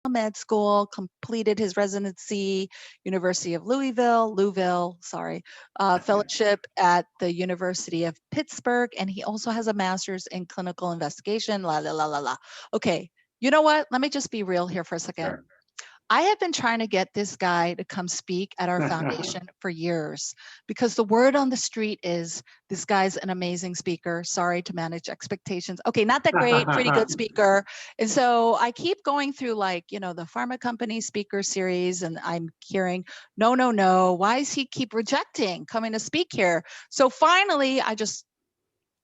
Med School, completed his residency, University of Louisville, sorry, fellowship at the University of Pittsburgh, and he also has a master's in clinical investigation, la, la, la, la, la. Okay, you know what? Let me just be real here for a second. Sure. I have been trying to get this guy to come speak at our foundation for years because the word on the street is this guy's an amazing speaker. Sorry to manage expectations. Okay, not that great, pretty good speaker. And so I keep going through like, you know, the pharma company speaker series and I'm hearing, no, no, no. Why does he keep rejecting coming to speak here? So finally, I just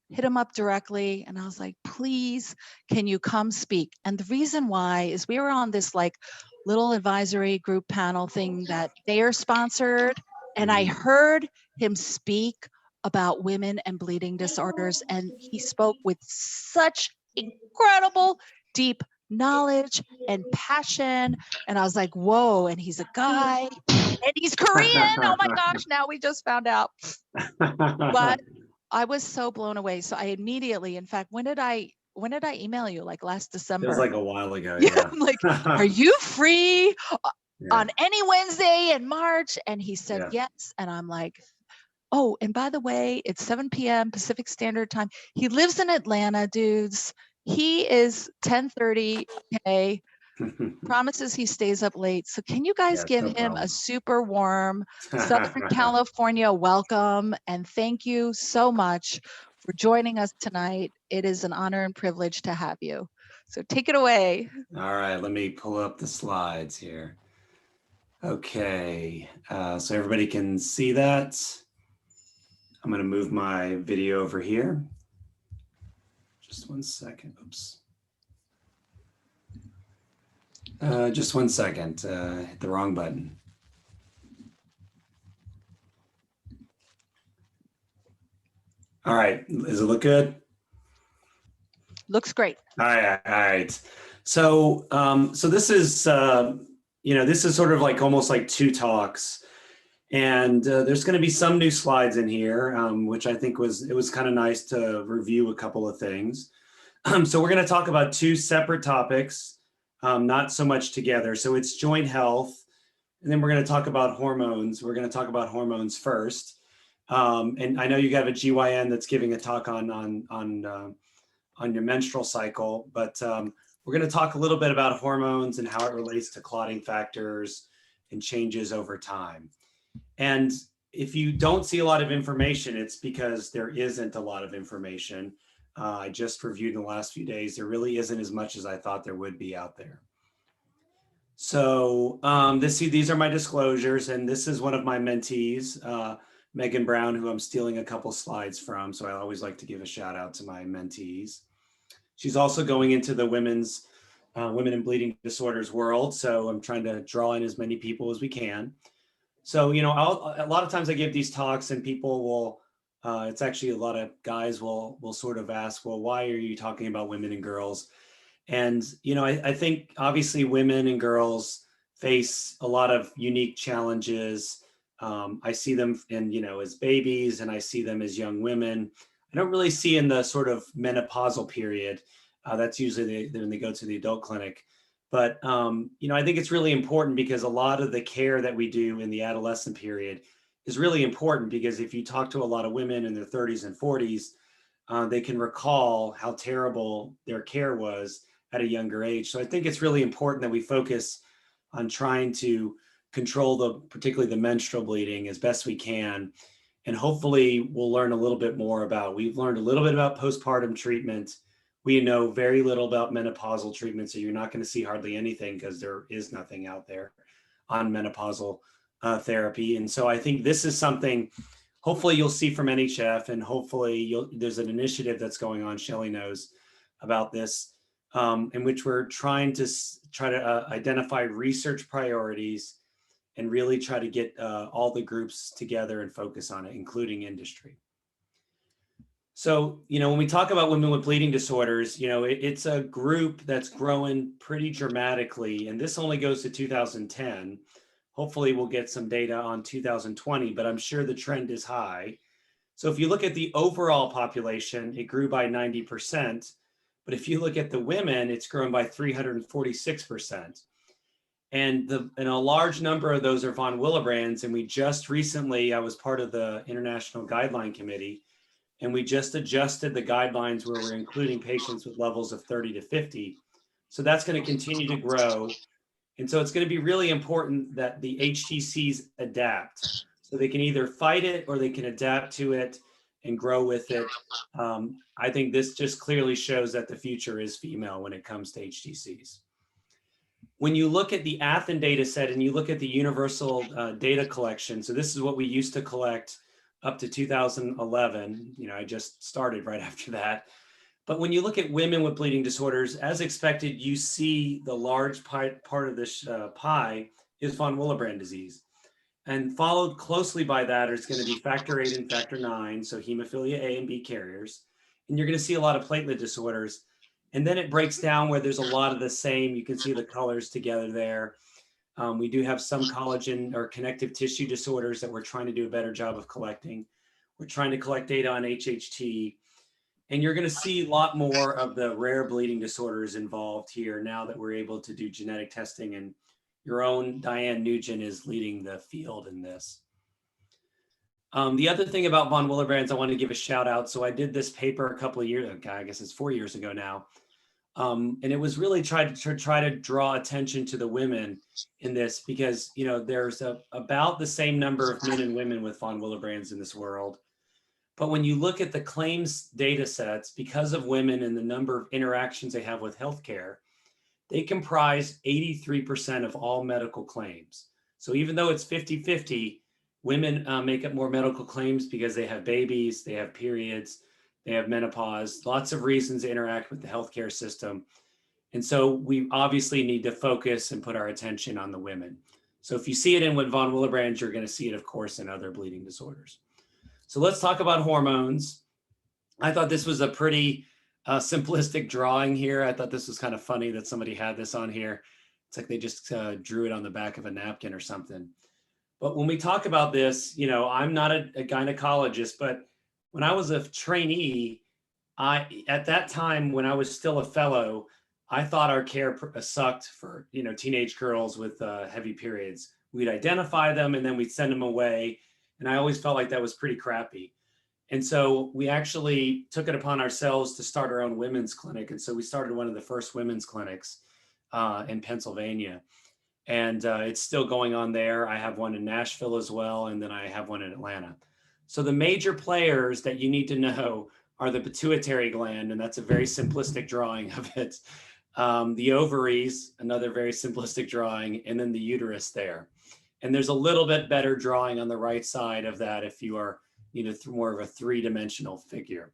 hit him up directly and I was like, please, can you come speak? And the reason why is we were on this like little advisory group panel thing that they are sponsored. And I heard him speak about women and bleeding disorders. And he spoke with such incredible, deep knowledge and passion. And I was like, whoa, and he's a guy and he's Korean. Oh my gosh, now we just found out. But I was so blown away. So I immediately, in fact, when did I email you? Like last December. It was like a while ago. Yeah. I'm like, are you free on any Wednesday in March? And he said yes. And I'm like, oh, and by the way, it's 7 p.m. Pacific Standard Time. He lives in Atlanta, dudes. He is 10:30. Okay. Promises he stays up late. So can you guys give him a super warm Southern California welcome? And thank you so much for joining us tonight. It is an honor and privilege to have you. So take it away. All right, let me pull up the slides here. Okay, so everybody can see that. I'm going to move my video over here. Just one second. Oops. Just one second. Hit the wrong button. All right. Does it look good? Looks great. All right. So, so this is, this is sort of like almost like two talks, and there's going to be some new slides in here, which I think it was kind of nice to review a couple of things. So we're going to talk about two separate topics, not so much together. So it's joint health, and then we're going to talk about hormones. We're going to talk about hormones first. And I know you have a GYN that's giving a talk on your menstrual cycle, but we're going to talk a little bit about hormones and how it relates to clotting factors and changes over time. And if you don't see a lot of information, it's because there isn't a lot of information. I just reviewed in the last few days. There really isn't as much as I thought there would be out there. So these are my disclosures, and this is one of my mentees, Megan Brown, who I'm stealing a couple slides from. So I always like to give a shout out to my mentees. She's also going into the women and bleeding disorders world. So I'm trying to draw in as many people as we can. So, a lot of times I give these talks and people will, it's actually a lot of guys will sort of ask, well, why are you talking about women and girls? And, I think obviously women and girls face a lot of unique challenges. I see them as babies, and I see them as young women. I don't really see in the sort of menopausal period. That's usually when they go to the adult clinic. But, I think it's really important because a lot of the care that we do in the adolescent period is really important, because if you talk to a lot of women in their 30s and 40s, they can recall how terrible their care was at a younger age. So I think it's really important that we focus on trying to control particularly the menstrual bleeding as best we can. And hopefully we'll learn a little bit more we've learned a little bit about postpartum treatment. We know very little about menopausal treatment, so you're not going to see hardly anything because there is nothing out there on menopausal therapy. And so I think this is something hopefully you'll see from NHF, and hopefully there's an initiative that's going on, Shelley knows about this, in which we're trying to identify research priorities and really try to get all the groups together and focus on it, including industry. So, when we talk about women with bleeding disorders, it's a group that's growing pretty dramatically, and this only goes to 2010. Hopefully we'll get some data on 2020, but I'm sure the trend is high. So if you look at the overall population, it grew by 90%. But if you look at the women, it's grown by 346%. And a large number of those are von Willebrands. And we just recently, I was part of the International Guideline Committee, and we just adjusted the guidelines where we're including patients with levels of 30 to 50. So that's going to continue to grow. And so it's going to be really important that the HTCs adapt. So they can either fight it or they can adapt to it and grow with it. I think this just clearly shows that the future is female when it comes to HTCs. When you look at the Athens data set and you look at the universal data collection, so this is what we used to collect up to 2011. I just started right after that. But when you look at women with bleeding disorders, as expected, you see the large part of this pie is von Willebrand disease. And followed closely by that is going to be factor 8 and factor 9, so hemophilia A and B carriers. And you're going to see a lot of platelet disorders. And then it breaks down where there's a lot of the same. You can see the colors together there. We do have some collagen or connective tissue disorders that we're trying to do a better job of collecting. We're trying to collect data on HHT. And you're going to see a lot more of the rare bleeding disorders involved here now that we're able to do genetic testing, and your own Diane Nugent is leading the field in this. The other thing about von Willebrands, I want to give a shout out. So I did this paper a couple of years ago, I guess it's 4 years ago now. And it was really try to draw attention to the women in this because, there's about the same number of men and women with von Willebrands in this world. But when you look at the claims data sets, because of women and the number of interactions they have with healthcare, they comprise 83% of all medical claims. So even though it's 50-50, women make up more medical claims because they have babies, they have periods, they have menopause, lots of reasons to interact with the healthcare system. And so we obviously need to focus and put our attention on the women. So if you see it in with von Willebrand, you're going to see it, of course, in other bleeding disorders. So let's talk about hormones. I thought this was a pretty simplistic drawing here. I thought this was kind of funny that somebody had this on here. It's like they just drew it on the back of a napkin or something. But when we talk about this, I'm not a gynecologist, but when I was a trainee, at that time when I was still a fellow, I thought our care sucked for teenage girls with heavy periods. We'd identify them and then we'd send them away, and I always felt like that was pretty crappy. And so we actually took it upon ourselves to start our own women's clinic, and so we started one of the first women's clinics in Pennsylvania, and it's still going on there. I have one in Nashville as well, and then I have one in Atlanta. So the major players that you need to know are the pituitary gland, and that's a very simplistic drawing of it. The ovaries, another very simplistic drawing, and then the uterus there. And there's a little bit better drawing on the right side of that if you are more of a three-dimensional figure.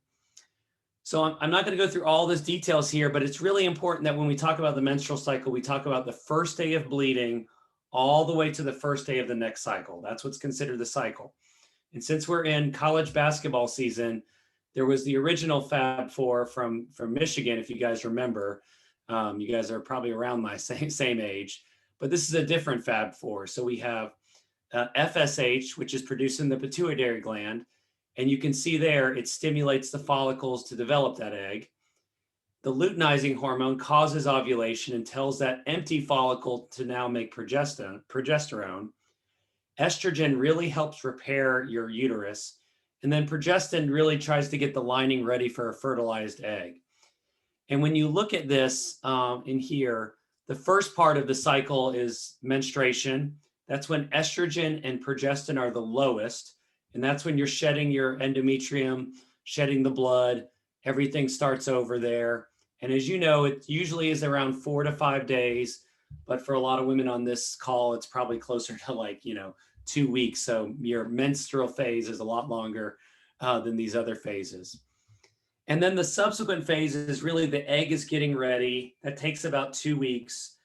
So I'm not going to go through all these details here, but it's really important that when we talk about the menstrual cycle, we talk about the first day of bleeding all the way to the first day of the next cycle. That's what's considered the cycle. And since we're in college basketball season, there was the original Fab Four from Michigan, if you guys remember. You guys are probably around my same age, but this is a different Fab Four. So we have FSH, which is produced in the pituitary gland. And you can see there, it stimulates the follicles to develop that egg. The luteinizing hormone causes ovulation and tells that empty follicle to now make progesterone. Estrogen really helps repair your uterus. And then progestin really tries to get the lining ready for a fertilized egg. And when you look at this in here, the first part of the cycle is menstruation. That's when estrogen and progestin are the lowest. And that's when you're shedding your endometrium, shedding the blood, everything starts over there. And as you know, it usually is around 4 to 5 days, but for a lot of women on this call, it's probably closer to 2 weeks. So your menstrual phase is a lot longer than these other phases. And then the subsequent phase is really the egg is getting ready. That takes about 2 weeks.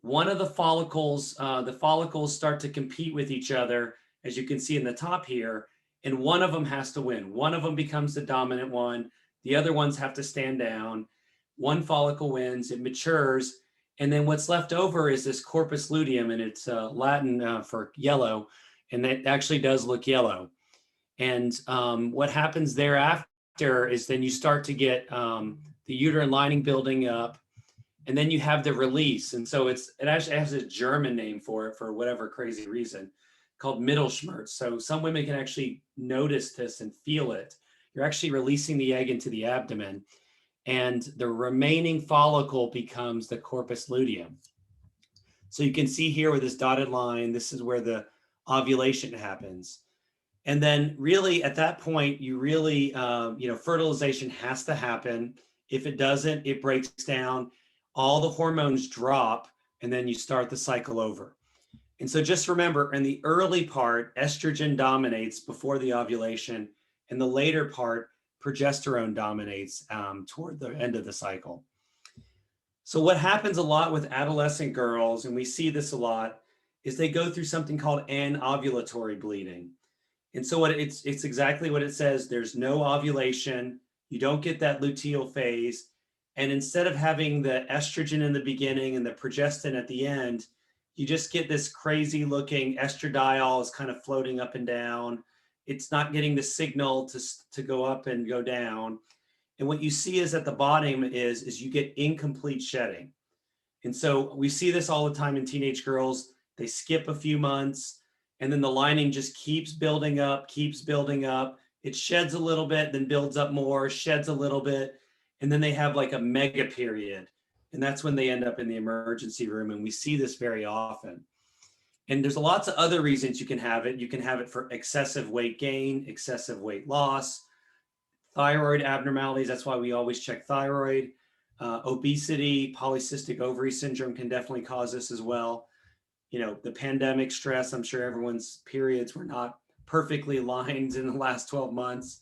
One of the follicles start to compete with each other, as you can see in the top here, and one of them has to win. One of them becomes the dominant one. The other ones have to stand down. One follicle wins, it matures, and then what's left over is this corpus luteum, and it's Latin for yellow, and that actually does look yellow. And what happens thereafter is then you start to get the uterine lining building up, And then you have the release. And so it actually has a German name for it for whatever crazy reason, called Mittelschmerz. So some women can actually notice this and feel it. You're actually releasing the egg into the abdomen, and the remaining follicle becomes the corpus luteum. So you can see here with this dotted line, this is where the ovulation happens. And then really at that point, you really, fertilization has to happen. If it doesn't, it breaks down, all the hormones drop, and then you start the cycle over. And so just remember, in the early part, estrogen dominates before the ovulation. In the later part, progesterone dominates toward the end of the cycle. So what happens a lot with adolescent girls, and we see this a lot, is they go through something called anovulatory bleeding. And so it's exactly what it says. There's no ovulation. You don't get that luteal phase. And instead of having the estrogen in the beginning and the progestin at the end, you just get this crazy looking estradiol is kind of floating up and down. It's not getting the signal to go up and go down. And what you see is at the bottom is you get incomplete shedding. And so we see this all the time in teenage girls. They skip a few months, and then the lining just keeps building up, keeps building up. It sheds a little bit, then builds up more, sheds a little bit, and then they have like a mega period. And that's when they end up in the emergency room. And we see this very often. And there's lots of other reasons you can have it. You can have it for excessive weight gain, excessive weight loss, thyroid abnormalities. That's why we always check thyroid. Obesity, polycystic ovary syndrome can definitely cause this as well. The pandemic stress, I'm sure everyone's periods were not perfectly aligned in the last 12 months.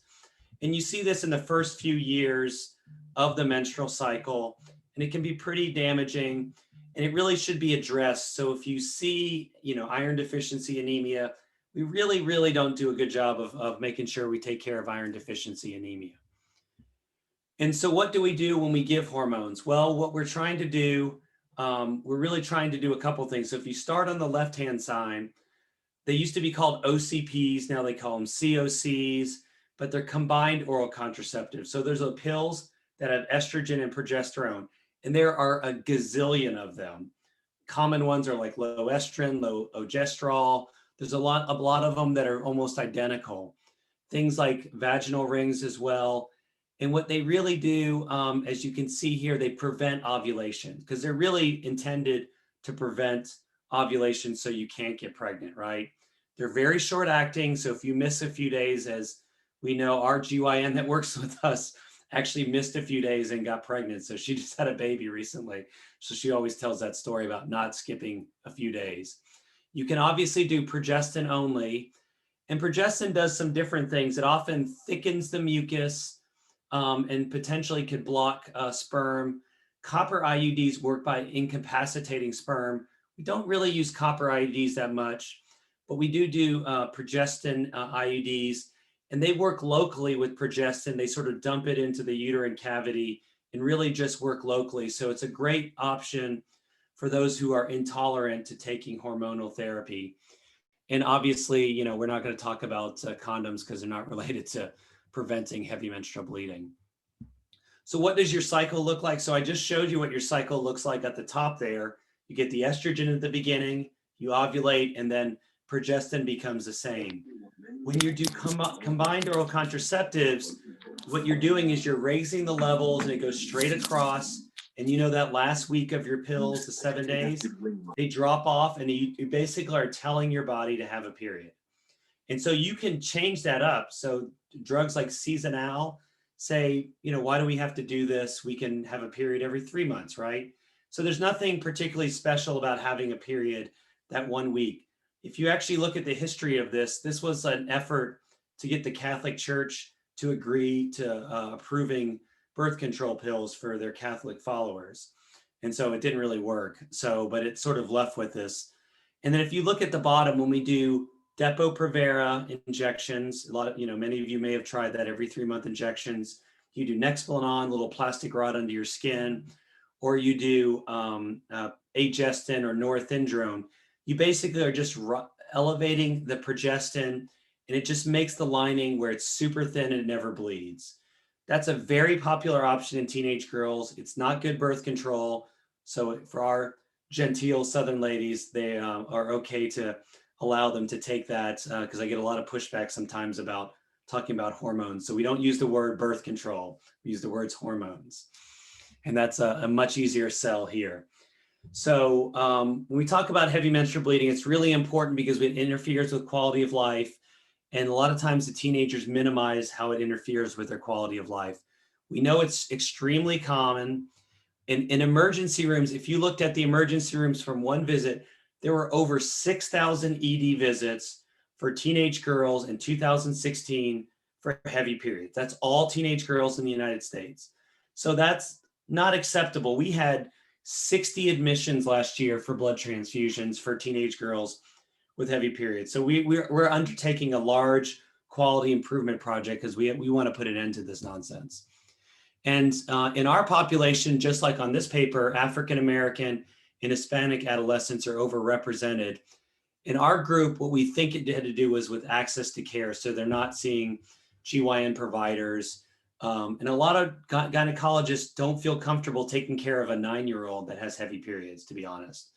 And you see this in the first few years of the menstrual cycle, and it can be pretty damaging, and it really should be addressed. So if you see, iron deficiency anemia, we really, really don't do a good job of making sure we take care of iron deficiency anemia. And so what do we do when we give hormones? Well, what we're trying to do, we're really trying to do a couple things. So if you start on the left-hand side, they used to be called OCPs. Now they call them COCs, but they're combined oral contraceptives. So there's pills that have estrogen and progesterone, and there are a gazillion of them. Common ones are like low estrogen, low ogestrol. There's a lot of them that are almost identical. Things like vaginal rings as well. And what they really do, as you can see here, they prevent ovulation because they're really intended to prevent ovulation so you can't get pregnant, right? They're very short acting. So if you miss a few days, as we know, our GYN that works with us actually missed a few days and got pregnant. So she just had a baby recently. So she always tells that story about not skipping a few days. You can obviously do progestin only. And progestin does some different things. It often thickens the mucus and potentially could block sperm. Copper IUDs work by incapacitating sperm. We don't really use copper IUDs that much, but we do progestin IUDs, and they work locally with progestin. They sort of dump it into the uterine cavity and really just work locally. So it's a great option for those who are intolerant to taking hormonal therapy. And obviously, we're not going to talk about condoms because they're not related to preventing heavy menstrual bleeding. So what does your cycle look like? So I just showed you what your cycle looks like at the top there. You get the estrogen at the beginning, you ovulate, and then progestin becomes the same. When you do combined oral contraceptives, what you're doing is you're raising the levels and it goes straight across. And that last week of your pills, the 7 days, they drop off and you basically are telling your body to have a period. And so you can change that up. So drugs like Seasonal say, why do we have to do this? We can have a period every 3 months, right? So there's nothing particularly special about having a period that 1 week. If you actually look at the history of this was an effort to get the Catholic Church to agree to approving birth control pills for their Catholic followers. And so it didn't really work. But it's sort of left with this. And then if you look at the bottom, when we do Depo-Provera injections, many of you may have tried that every 3-month injections. You do Nexplanon, little plastic rod under your skin, or you do Agestin or Norethindrone. You basically are just elevating the progestin, and it just makes the lining where it's super thin and it never bleeds. That's a very popular option in teenage girls. It's not good birth control, So for our genteel Southern ladies, they are okay to allow them to take that because I get a lot of pushback sometimes about talking about hormones. So we don't use the word birth control, we use the words hormones. And that's a much easier sell here. So when we talk about heavy menstrual bleeding, it's really important because it interferes with quality of life. And a lot of times the teenagers minimize how it interferes with their quality of life. We know it's extremely common. In emergency rooms, if you looked at the emergency rooms from one visit, there were over 6,000 ED visits for teenage girls in 2016 for heavy periods. That's all teenage girls in the United States. So that's not acceptable. We had 60 admissions last year for blood transfusions for teenage girls with heavy periods. So we're undertaking a large quality improvement project because we want to put an end to this nonsense. And in our population, just like on this paper, African American and Hispanic adolescents are overrepresented. In our group, what we think it had to do was with access to care. So they're not seeing GYN providers. And a lot of gynecologists don't feel comfortable taking care of a 9-year-old that has heavy periods, to be honest.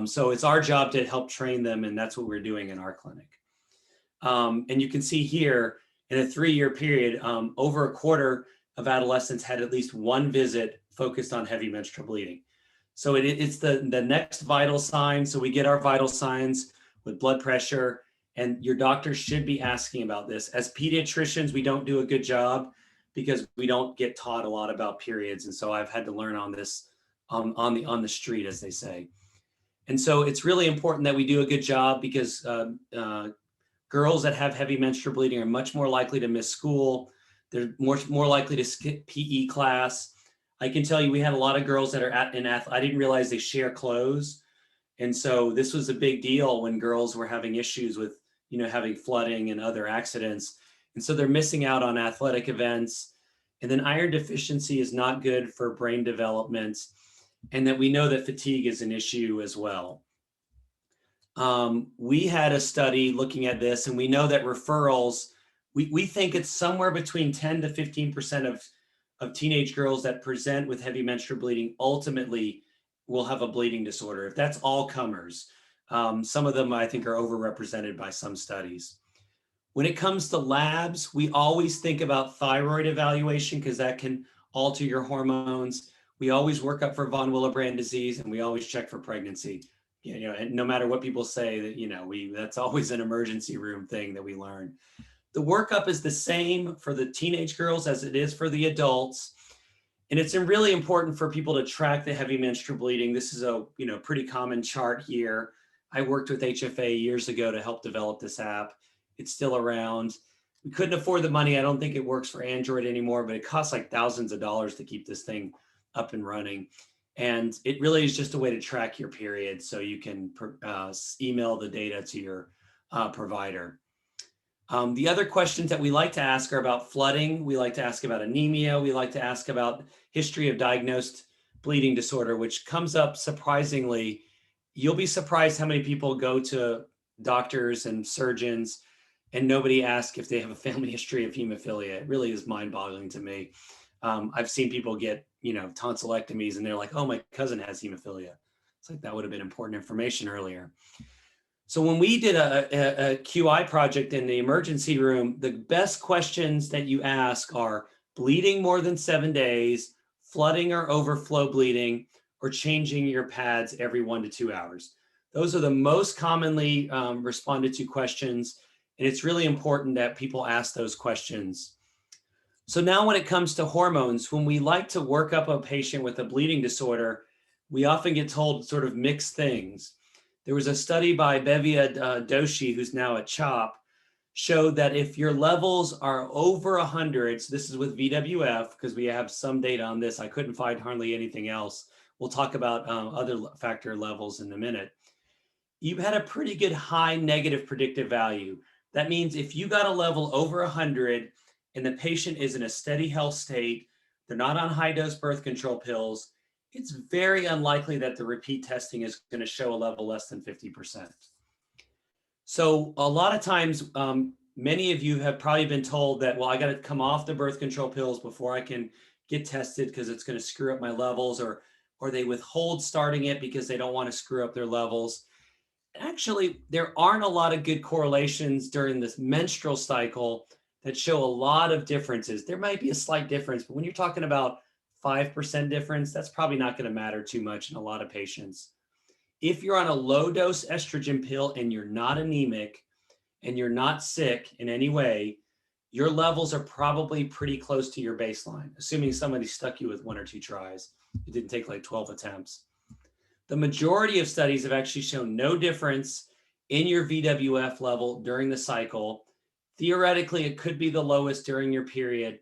So it's our job to help train them, and that's what we're doing in our clinic. And you can see here, in a 3-year period, over a quarter of adolescents had at least one visit focused on heavy menstrual bleeding. So it's the next vital sign. So we get our vital signs with blood pressure, and your doctor should be asking about this. As pediatricians, we don't do a good job because we don't get taught a lot about periods. And so I've had to learn on this on the street, as they say. And so it's really important that we do a good job because girls that have heavy menstrual bleeding are much more likely to miss school. They're more likely to skip PE class. I can tell you we had a lot of girls that are I didn't realize they share clothes. And so this was a big deal when girls were having issues with, having flooding and other accidents. And so they're missing out on athletic events. And then iron deficiency is not good for brain development. And that we know that fatigue is an issue as well. We had a study looking at this, and we know that referrals, we think it's somewhere between 10 to 15% of teenage girls that present with heavy menstrual bleeding ultimately will have a bleeding disorder. If that's all comers, some of them I think are overrepresented by some studies. When it comes to labs, we always think about thyroid evaluation because that can alter your hormones. We always work up for von Willebrand disease, and we always check for pregnancy. And no matter what people say, that that's always an emergency room thing that we learn. The workup is the same for the teenage girls as it is for the adults. And it's really important for people to track the heavy menstrual bleeding. This is a pretty common chart here. I worked with HFA years ago to help develop this app. It's still around. We couldn't afford the money. I don't think it works for Android anymore, but it costs like thousands of dollars to keep this thing up and running. And it really is just a way to track your period so you can email the data to your provider. The other questions that we like to ask are about flooding. We like to ask about anemia. We like to ask about history of diagnosed bleeding disorder, which comes up surprisingly. You'll be surprised how many people go to doctors and surgeons and nobody asks if they have a family history of hemophilia. It really is mind-boggling to me. I've seen people get, tonsillectomies and they're like, oh, my cousin has hemophilia. It's like, that would have been important information earlier. So when we did a QI project in the emergency room, the best questions that you ask are bleeding more than 7 days, flooding or overflow bleeding, or changing your pads every 1 to 2 hours. Those are the most commonly responded to questions. And it's really important that people ask those questions. So now when it comes to hormones, when we like to work up a patient with a bleeding disorder, we often get told sort of mixed things. There was a study by Bevia Doshi, who's now at CHOP, showed that if your levels are over 100, so this is with VWF, because we have some data on this. I couldn't find hardly anything else. We'll talk about other factor levels in a minute. You had a pretty good high negative predictive value. That means if you got a level over 100 and the patient is in a steady health state, they're not on high dose birth control pills, it's very unlikely that the repeat testing is going to show a level less than 50%. So a lot of times, many of you have probably been told that, well, I got to come off the birth control pills before I can get tested because it's going to screw up my levels, or or they withhold starting it because they don't want to screw up their levels. Actually, there aren't a lot of good correlations during this menstrual cycle that show a lot of differences. There might be a slight difference, but when you're talking about 5% difference, that's probably not going to matter too much in a lot of patients. If you're on a low dose estrogen pill and you're not anemic and you're not sick in any way, your levels are probably pretty close to your baseline, assuming somebody stuck you with 1 or 2 tries. It didn't take like 12 attempts. The majority of studies have actually shown no difference in your VWF level during the cycle. Theoretically, it could be the lowest during your period,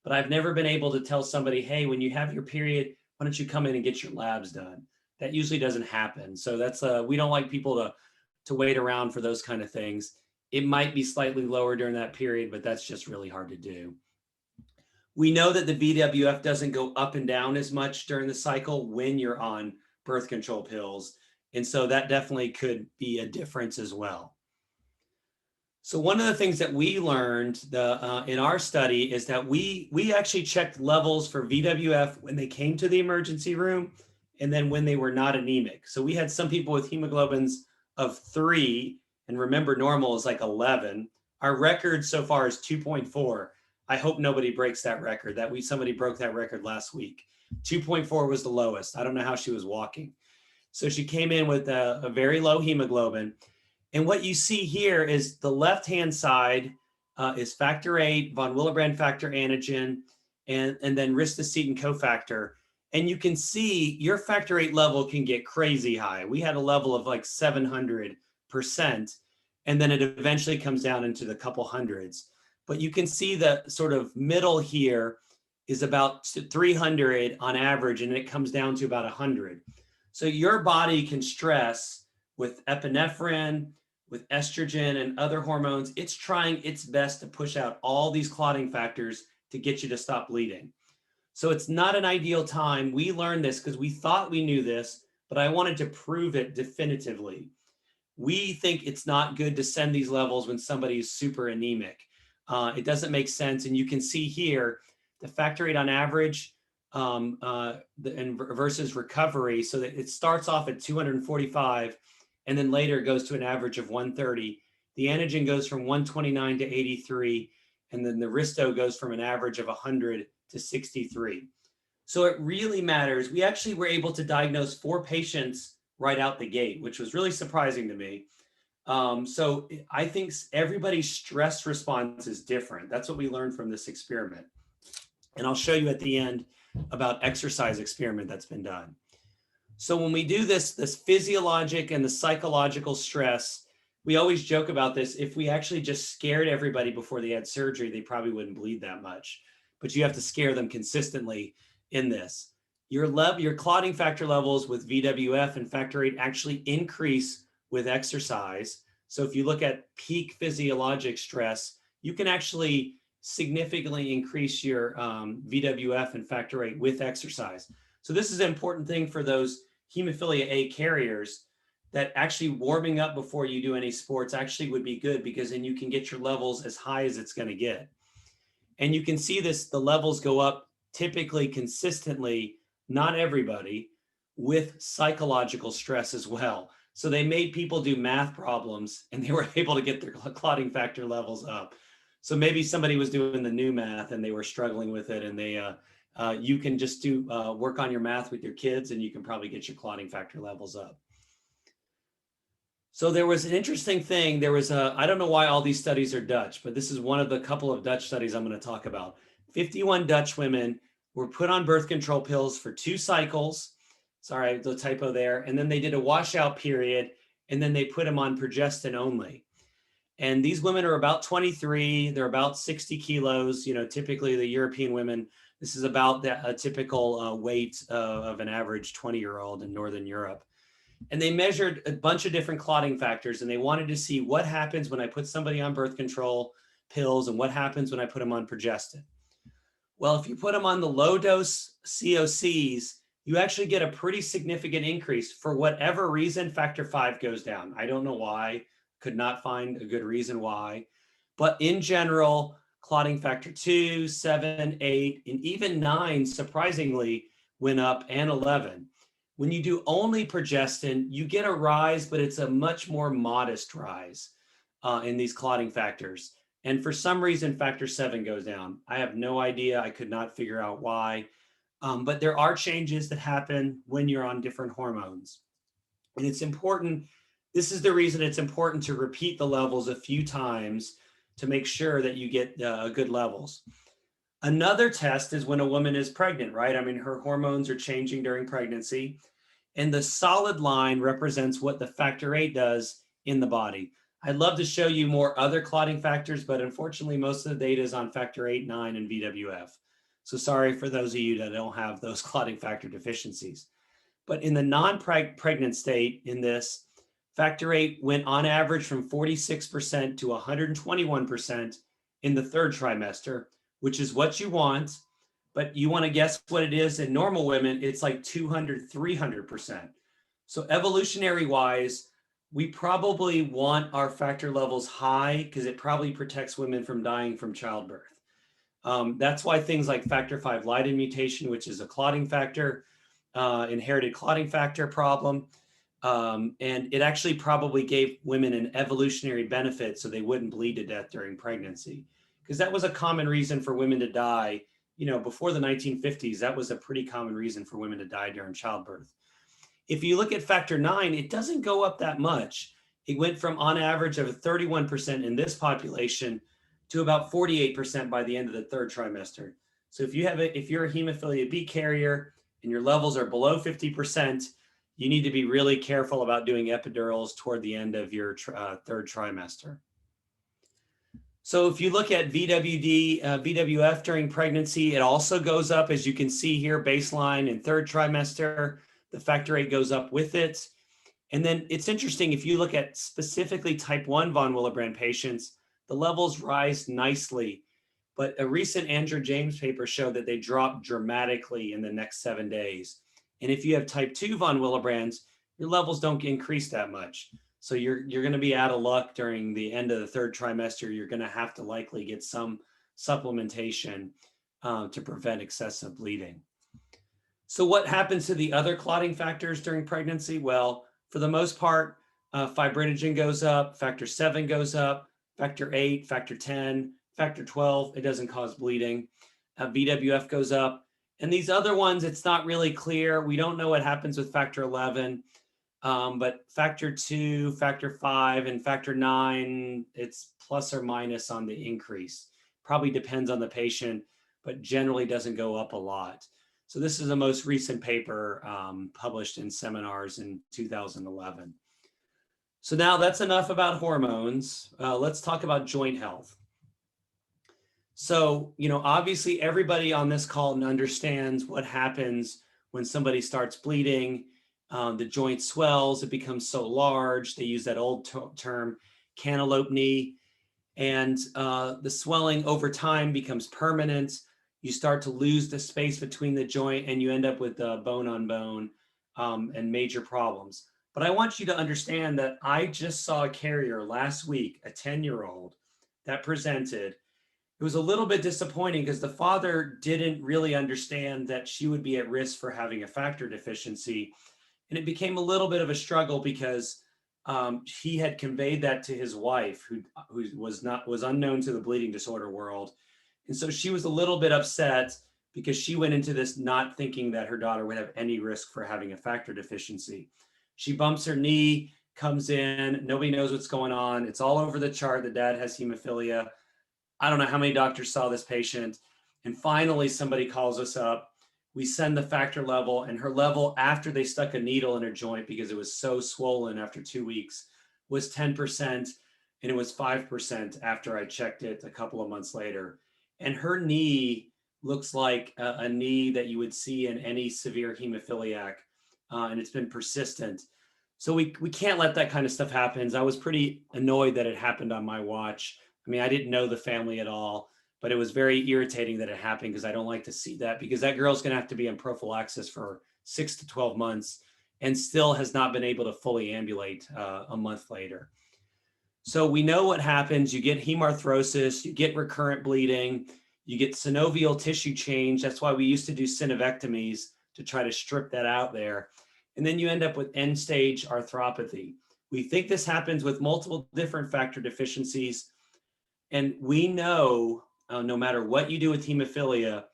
but I've never been able to tell somebody, hey, when you have your period, why don't you come in and get your labs done? That usually doesn't happen. So that's we don't like people to wait around for those kind of things. It might be slightly lower during that period, but that's just really hard to do. We know that the VWF doesn't go up and down as much during the cycle when you're on birth control pills. And so that definitely could be a difference as well. So one of the things that we learned in our study is that we actually checked levels for VWF when they came to the emergency room and then when they were not anemic. So we had some people with hemoglobins of 3, and remember normal is like 11. Our record so far is 2.4. I hope nobody breaks that record. Somebody broke that record last week. 2.4 was the lowest. I don't know how she was walking. So she came in with a very low hemoglobin. And what you see here is the left-hand side is factor VIII, von Willebrand factor antigen, and then ristocetin cofactor. And you can see your factor VIII level can get crazy high. We had a level of like 700%, and then it eventually comes down into the couple hundreds. But you can see the sort of middle here is about 300 on average, and it comes down to about 100. So your body can stress with epinephrine, with estrogen and other hormones. It's trying its best to push out all these clotting factors to get you to stop bleeding. So it's not an ideal time. We learned this because we thought we knew this, but I wanted to prove it definitively. We think it's not good to send these levels when somebody is super anemic. It doesn't make sense. And you can see here, the factor VIII on average versus recovery. So that it starts off at 245 and then later it goes to an average of 130. The antigen goes from 129 to 83, and then the Risto goes from an average of 100 to 63. So it really matters. We actually were able to diagnose 4 patients right out the gate, which was really surprising to me. So I think everybody's stress response is different. That's what we learned from this experiment. And I'll show you at the end about exercise experiment that's been done. So when we do this physiologic and the psychological stress, we always joke about this. If we actually just scared everybody before they had surgery, they probably wouldn't bleed that much. But you have to scare them consistently in this. Your clotting factor levels with VWF and factor VIII actually increase with exercise. So if you look at peak physiologic stress, you can actually significantly increase your VWF and factor VIII with exercise. So this is an important thing for those hemophilia A carriers, that actually warming up before you do any sports actually would be good, because then you can get your levels as high as it's going to get. And you can see this, the levels go up typically consistently, not everybody, with psychological stress as well. So they made people do math problems and they were able to get their clotting factor levels up. So maybe somebody was doing the new math and they were struggling with it, and they you can just do work on your math with your kids and you can probably get your clotting factor levels up. So there was an interesting thing. There was I don't know why all these studies are Dutch, but this is one of the couple of Dutch studies I'm going to talk about. 51 Dutch women were put on birth control pills for 2 cycles. Sorry, the typo there. And then they did a washout period, and then they put them on progestin only. And these women are about 23. They're about 60 kilos. You know, typically the European women, this is about a typical weight of an average 20-year-old in Northern Europe. And they measured a bunch of different clotting factors, and they wanted to see what happens when I put somebody on birth control pills and what happens when I put them on progestin. Well, if you put them on the low dose COCs, you actually get a pretty significant increase. For whatever reason, factor V goes down. I don't know why, could not find a good reason why. But in general, clotting factor 2, 7, 8, and even 9, surprisingly, went up, and 11. When you do only progestin, you get a rise, but it's a much more modest rise in these clotting factors. And for some reason, factor 7 goes down. I have no idea. I could not figure out why. But there are changes that happen when you're on different hormones. And it's important. This is the reason it's important to repeat the levels a few times to make sure that you get good levels. Another test is when a woman is pregnant, right? I mean, her hormones are changing during pregnancy. And the solid line represents what the factor VIII does in the body. I'd love to show you more other clotting factors, but unfortunately, most of the data is on factor VIII, 9, and VWF. So sorry for those of you that don't have those clotting factor deficiencies. But in the non-pregnant state in this, factor VIII went on average from 46% to 121% in the third trimester, which is what you want. But you want to guess what it is in normal women, it's like 200, 300%. So evolutionary wise, we probably want our factor levels high because it probably protects women from dying from childbirth. That's why things like factor V Leiden mutation, which is a clotting factor, inherited clotting factor problem. And it actually probably gave women an evolutionary benefit so they wouldn't bleed to death during pregnancy. Because that was a common reason for women to die. You know, before the 1950s, that was a pretty common reason for women to die during childbirth. If you look at factor 9, it doesn't go up that much. It went from on average of 31% in this population to about 48% by the end of the third trimester. So if you're a hemophilia B carrier and your levels are below 50%, you need to be really careful about doing epidurals toward the end of your third trimester. So if you look at VWF during pregnancy, it also goes up, as you can see here, baseline in third trimester, the factor VIII goes up with it. And then it's interesting, if you look at specifically type 1 von Willebrand patients, the levels rise nicely. But a recent Andrew James paper showed that they drop dramatically in the next 7 days. And if you have type 2 von Willebrands, your levels don't increase that much. So you're going to be out of luck during the end of the third trimester. You're going to have to likely get some supplementation to prevent excessive bleeding. So what happens to the other clotting factors during pregnancy? Well, for the most part, fibrinogen goes up, factor 7 goes up, factor 8, factor 10, factor 12, it doesn't cause bleeding. VWF goes up. And these other ones, it's not really clear. We don't know what happens with factor 11. But factor 2, factor 5, and factor 9, it's plus or minus on the increase. Probably depends on the patient, but generally doesn't go up a lot. So this is the most recent paper published in Seminars in 2011. So now that's enough about hormones. Let's talk about joint health. So, you know, obviously everybody on this call understands what happens when somebody starts bleeding. The joint swells, it becomes so large. They use that old term, cantaloupe knee. And the swelling over time becomes permanent. You start to lose the space between the joint and you end up with bone on bone and major problems. But I want you to understand that I just saw a carrier last week, a 10-year-old that presented. It was a little bit disappointing because the father didn't really understand that she would be at risk for having a factor deficiency. And it became a little bit of a struggle because he had conveyed that to his wife, who was unknown to the bleeding disorder world. And so she was a little bit upset because she went into this not thinking that her daughter would have any risk for having a factor deficiency. She bumps her knee, comes in, nobody knows what's going on. It's all over the chart. The dad has hemophilia. I don't know how many doctors saw this patient. And finally, somebody calls us up. We send the factor level, and her level after they stuck a needle in her joint because it was so swollen after 2 weeks was 10%, and it was 5% after I checked it a couple of months later. And her knee looks like a knee that you would see in any severe hemophiliac, and it's been persistent. So we can't let that kind of stuff happen. I was pretty annoyed that it happened on my watch. I mean, I didn't know the family at all, but it was very irritating that it happened because I don't like to see that, because that girl's going to have to be on prophylaxis for 6 to 12 months and still has not been able to fully ambulate a month later. So we know what happens. You get hemarthrosis, you get recurrent bleeding, you get synovial tissue change. That's why we used to do synovectomies to try to strip that out there. and then you end up with end-stage arthropathy. We think this happens with multiple different factor deficiencies, and we know no matter what you do with hemophilia,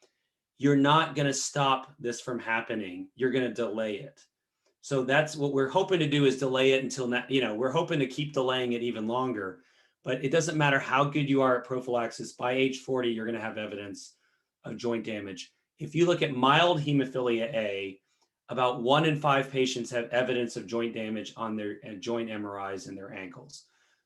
you're not going to stop this from happening. You're going to delay it. So that's what we're hoping to do, is delay it until now. We're hoping to keep delaying it even longer, but it doesn't matter how good you are at prophylaxis. By age 40, you're going to have evidence of joint damage. If you look at mild hemophilia A, about 1 in 5 patients have evidence of joint damage on their joint MRIs in their ankles.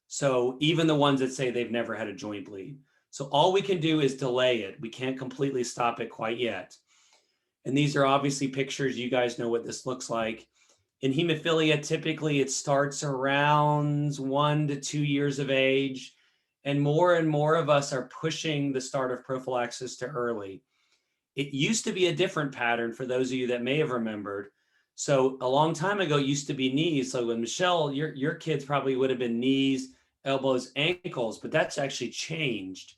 So even the ones that say they've never had a joint bleed. So all we can do is delay it. We can't completely stop it quite yet. And these are obviously pictures. You guys know what this looks like. In hemophilia, typically it starts around 1 to 2 years of age. And more of us are pushing the start of prophylaxis to early. It used to be a different pattern for those of you that may have remembered. So a long time ago, it used to be knees. So when Michelle, your kids probably would have been knees, elbows, ankles, but that's actually changed.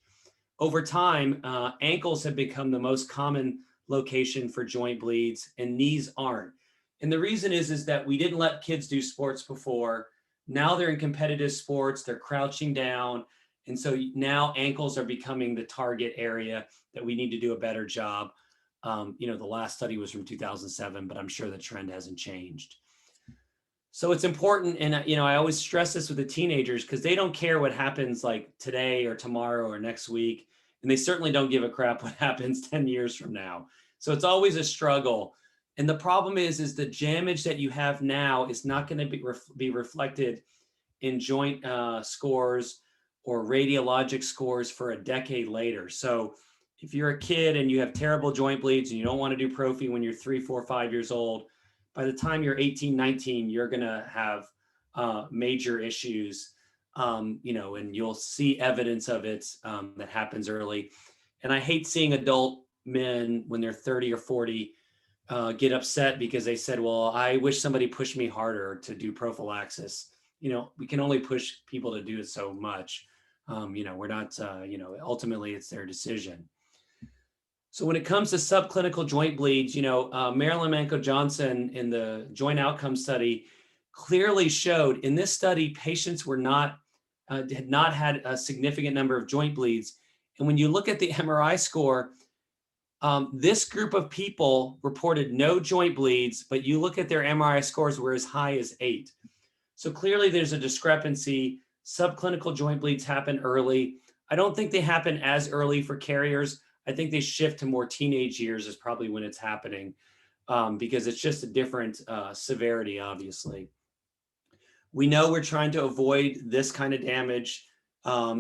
Over time, ankles have become the most common location for joint bleeds, and knees aren't. And the reason is that we didn't let kids do sports before. Now they're in competitive sports, they're crouching down. And so now ankles are becoming the target area that we need to do a better job. The last study was from 2007, but I'm sure the trend hasn't changed. So it's important. And, I always stress this with the teenagers, because they don't care what happens like today or tomorrow or next week. And they certainly don't give a crap what happens 10 years from now. So it's always a struggle. And the problem is the damage that you have now is not going to be reflected in joint scores or radiologic scores for a decade later. So if you're a kid and you have terrible joint bleeds and you don't want to do prophy when you're 3, 4, 5 years old, by the time you're 18, 19, you're going to have major issues, and you'll see evidence of it that happens early. And I hate seeing adult men when they're 30 or 40 get upset because they said, well, I wish somebody pushed me harder to do prophylaxis. We can only push people to do it so much. We're not, ultimately it's their decision. So when it comes to subclinical joint bleeds, Marilyn Manco Johnson in the joint outcome study clearly showed in this study, patients had not had a significant number of joint bleeds. And when you look at the MRI score, this group of people reported no joint bleeds, but you look at their MRI scores were as high as 8. So clearly there's a discrepancy. Subclinical joint bleeds happen early. I don't think they happen as early for carriers. I think they shift to more teenage years is probably when it's happening, because it's just a different severity, obviously. We know we're trying to avoid this kind of damage.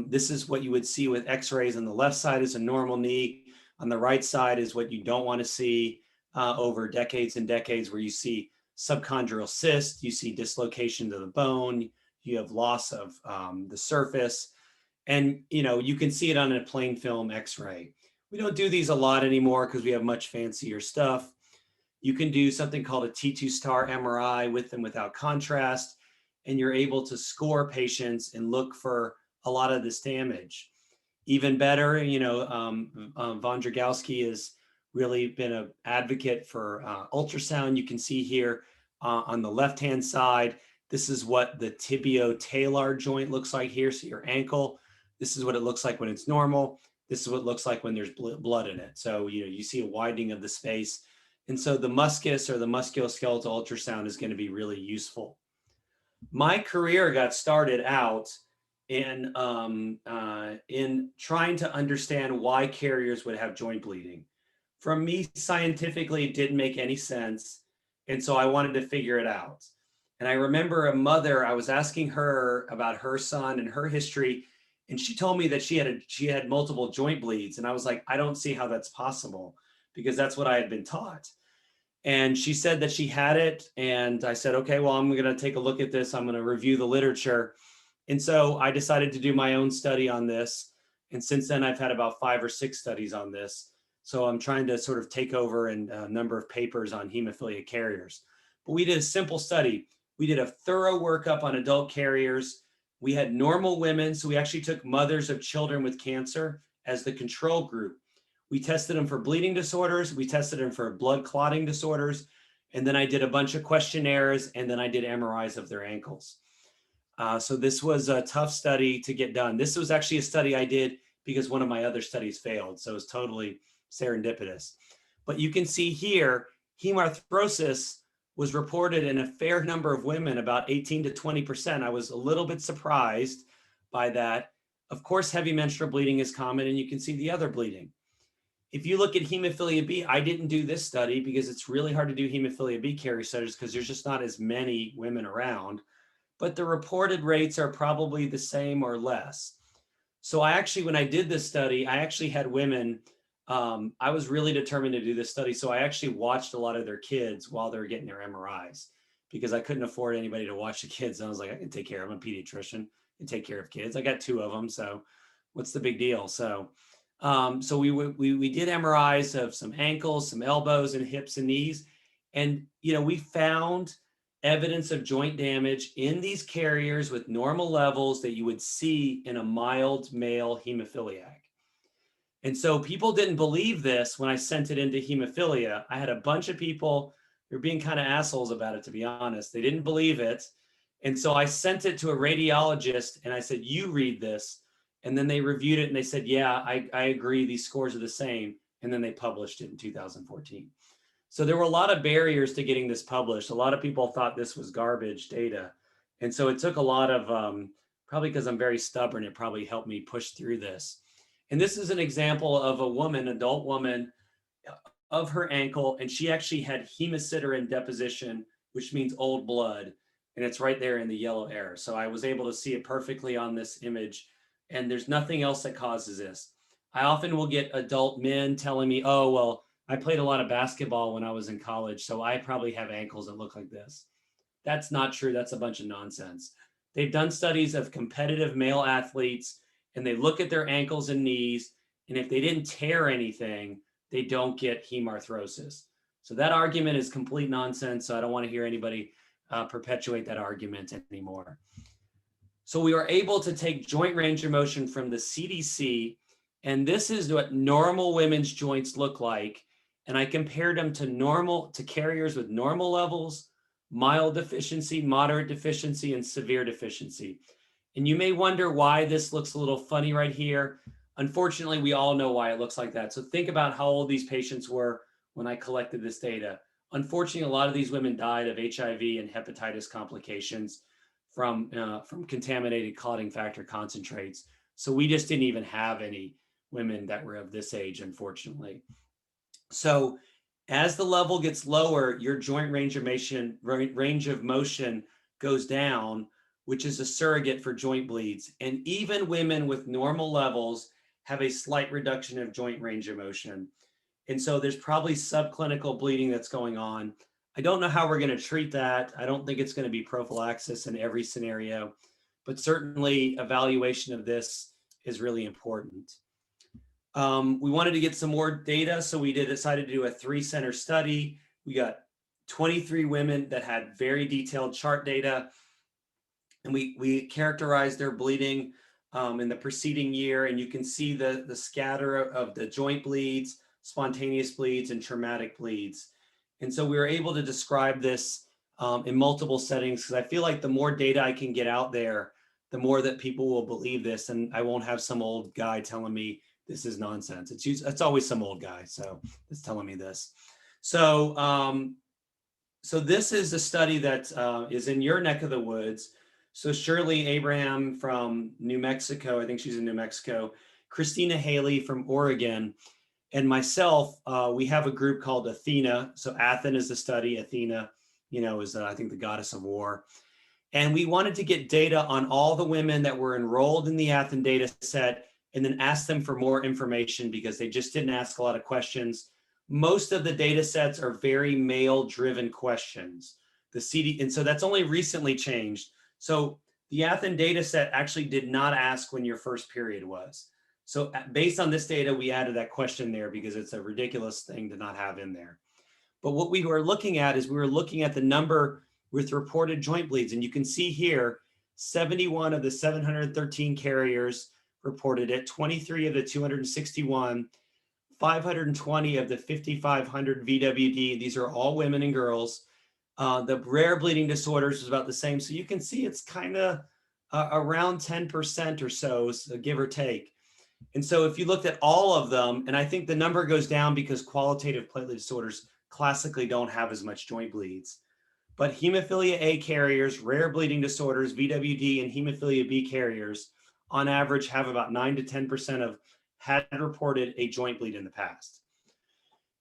This is what you would see with x-rays. On the left side is a normal knee. On the right side is what you don't want to see over decades and decades, where you see subchondral cyst, you see dislocation to the bone, you have loss of the surface, and you can see it on a plain film x-ray. We don't do these a lot anymore because we have much fancier stuff. You can do something called a T2 star MRI with and without contrast, and you're able to score patients and look for a lot of this damage. Even better, Von Dragowski has really been an advocate for ultrasound. You can see here on the left-hand side, this is what the tibio-talar joint looks like here. So your ankle, this is what it looks like when it's normal. This is what it looks like when there's blood in it. So, you see a widening of the space. And so the muscus or the musculoskeletal ultrasound is going to be really useful. My career got started out in trying to understand why carriers would have joint bleeding. For me, scientifically, it didn't make any sense. And so I wanted to figure it out. And I remember a mother, I was asking her about her son and her history. And she told me that she had multiple joint bleeds. And I was like, I don't see how that's possible, because that's what I had been taught. And she said that she had it. And I said, okay, well, I'm going to take a look at this. I'm going to review the literature. And so I decided to do my own study on this. And since then, I've had about 5 or 6 studies on this. So I'm trying to sort of take over a number of papers on hemophilia carriers. But we did a simple study. We did a thorough workup on adult carriers. We had normal women. So we actually took mothers of children with cancer as the control group. We tested them for bleeding disorders. We tested them for blood clotting disorders. And then I did a bunch of questionnaires, and then I did MRIs of their ankles. So this was a tough study to get done. This was actually a study I did because one of my other studies failed. So it was totally serendipitous. But you can see here, hemarthrosis was reported in a fair number of women, about 18 to 20%. I was a little bit surprised by that. Of course, heavy menstrual bleeding is common, and you can see the other bleeding. If you look at hemophilia B, I didn't do this study because it's really hard to do hemophilia B carrier studies because there's just not as many women around, but the reported rates are probably the same or less. So I actually, when I did this study, I actually had women, I was really determined to do this study. So I actually watched a lot of their kids while they were getting their MRIs because I couldn't afford anybody to watch the kids. And I was like, I can take care of them. I'm a pediatrician and take care of kids. I got 2 of them. So what's the big deal? So we did MRIs of some ankles, some elbows and hips and knees. And, we found evidence of joint damage in these carriers with normal levels that you would see in a mild male hemophiliac. And so people didn't believe this when I sent it into hemophilia. I had a bunch of people who were being kind of assholes about it, to be honest. They didn't believe it. And so I sent it to a radiologist and I said, you read this. And then they reviewed it and they said, yeah, I agree. These scores are the same. And then they published it in 2014. So there were a lot of barriers to getting this published. A lot of people thought this was garbage data. And so it took a lot of, probably because I'm very stubborn, it probably helped me push through this. And this is an example of a woman, adult woman, of her ankle. And she actually had hemosiderin deposition, which means old blood. And it's right there in the yellow area. So I was able to see it perfectly on this image. And there's nothing else that causes this. I often will get adult men telling me, oh, well, I played a lot of basketball when I was in college, so I probably have ankles that look like this. That's not true. That's a bunch of nonsense. They've done studies of competitive male athletes, and they look at their ankles and knees, and if they didn't tear anything, they don't get hemarthrosis. So that argument is complete nonsense, so I don't want to hear anybody perpetuate that argument anymore. So we were able to take joint range of motion from the CDC, and this is what normal women's joints look like. And I compared them to carriers with normal levels, mild deficiency, moderate deficiency, and severe deficiency. And you may wonder why this looks a little funny right here. Unfortunately, we all know why it looks like that. So think about how old these patients were when I collected this data. Unfortunately, a lot of these women died of HIV and hepatitis complications from contaminated clotting factor concentrates. So we just didn't even have any women that were of this age, unfortunately. So as the level gets lower, your joint range of motion goes down, which is a surrogate for joint bleeds. And even women with normal levels have a slight reduction of joint range of motion. And so there's probably subclinical bleeding that's going on. I don't know how we're going to treat that. I don't think it's going to be prophylaxis in every scenario, but certainly evaluation of this is really important. We wanted to get some more data, so we decided to do a 3-center study. We got 23 women that had very detailed chart data, and we characterized their bleeding in the preceding year, and you can see the scatter of the joint bleeds, spontaneous bleeds, and traumatic bleeds. And so we were able to describe this in multiple settings because I feel like the more data I can get out there, the more that people will believe this, and I won't have some old guy telling me this is nonsense. It's always some old guy, so that's telling me this. So so this is a study that is in your neck of the woods. So Shirley Abraham from New Mexico, I think she's in New Mexico, Christina Haley from Oregon, and myself, we have a group called Athena. So Athens is the study, Athena, is I think the goddess of war. And we wanted to get data on all the women that were enrolled in the Athens data set and then ask them for more information because they just didn't ask a lot of questions. Most of the data sets are very male-driven questions. And so that's only recently changed. So the Athens data set actually did not ask when your first period was. So based on this data, we added that question there because it's a ridiculous thing to not have in there. But what we were looking at is we were looking at the number with reported joint bleeds. And you can see here, 71 of the 713 carriers reported it, 23 of the 261, 520 of the 5,500 VWD. These are all women and girls. The rare bleeding disorders is about the same. So you can see it's kind of around 10% or so, give or take. And so if you looked at all of them, and I think the number goes down because qualitative platelet disorders classically don't have as much joint bleeds. But hemophilia A carriers, rare bleeding disorders, VWD, and hemophilia B carriers, on average, have about 9 to 10% of had reported a joint bleed in the past.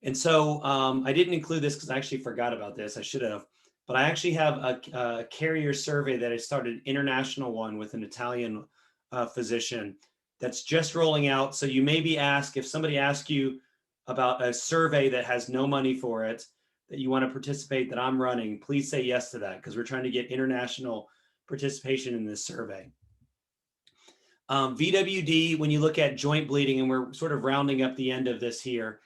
And so I didn't include this because I actually forgot about this. I should have. But I actually have a carrier survey that I started, an international one with an Italian physician that's just rolling out. So you may be asked, if somebody asks you about a survey that has no money for it, that you want to participate, that I'm running, please say yes to that, because we're trying to get international participation in this survey. VWD, when you look at joint bleeding, and we're sort of rounding up the end of this here,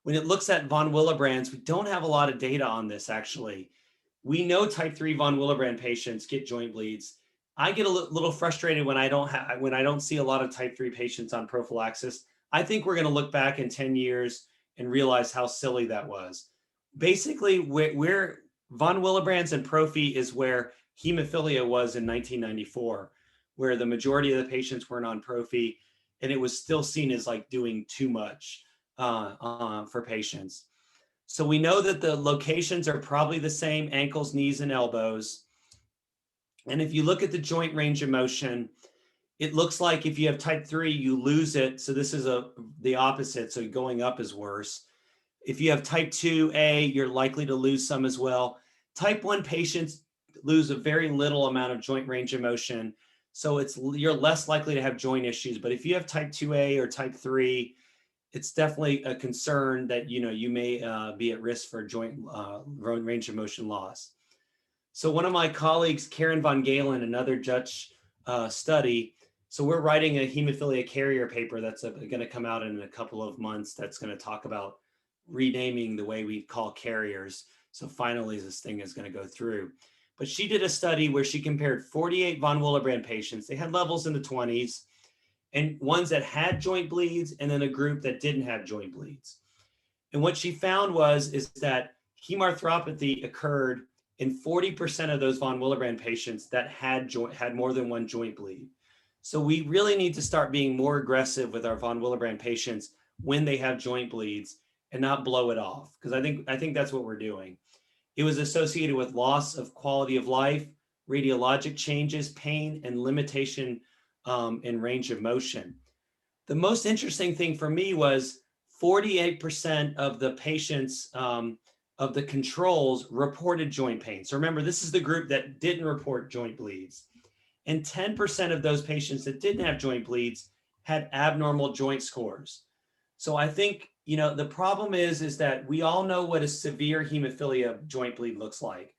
when it looks at von Willebrand's, we don't have a lot of data on this actually. We know type 3 von Willebrand patients get joint bleeds. I get a little frustrated when I don't see a lot of type 3 patients on prophylaxis. I think we're going to look back in 10 years and realize how silly that was. Basically, where von Willebrand's and prophy is where hemophilia was in 1994, where the majority of the patients weren't on prophy, and it was still seen as like doing too much for patients. So we know that the locations are probably the same: ankles, knees, and elbows. And if you look at the joint range of motion, it looks like if you have type 3, you lose it. So this is the opposite. So going up is worse. If you have type 2A, you're likely to lose some as well. Type 1 patients lose a very little amount of joint range of motion. So you're less likely to have joint issues. But if you have type 2A or type 3, it's definitely a concern that you may be at risk for joint range of motion loss. So one of my colleagues, Karen Von Galen, another Dutch study, so we're writing a hemophilia carrier paper that's going to come out in a couple of months that's going to talk about renaming the way we call carriers. So finally this thing is going to go through. But she did a study where she compared 48 von Willebrand patients. They had levels in the 20s, and ones that had joint bleeds, and then a group that didn't have joint bleeds. And what she found is that hemarthropathy occurred in 40% of those von Willebrand patients that had more than one joint bleed. So we really need to start being more aggressive with our von Willebrand patients when they have joint bleeds and not blow it off, because I think that's what we're doing. It was associated with loss of quality of life, radiologic changes, pain, and limitation in range of motion. The most interesting thing for me was 48% of the patients of the controls reported joint pain. So remember, this is the group that didn't report joint bleeds. And 10% of those patients that didn't have joint bleeds had abnormal joint scores. So I think, the problem is that we all know what a severe hemophilia joint bleed looks like.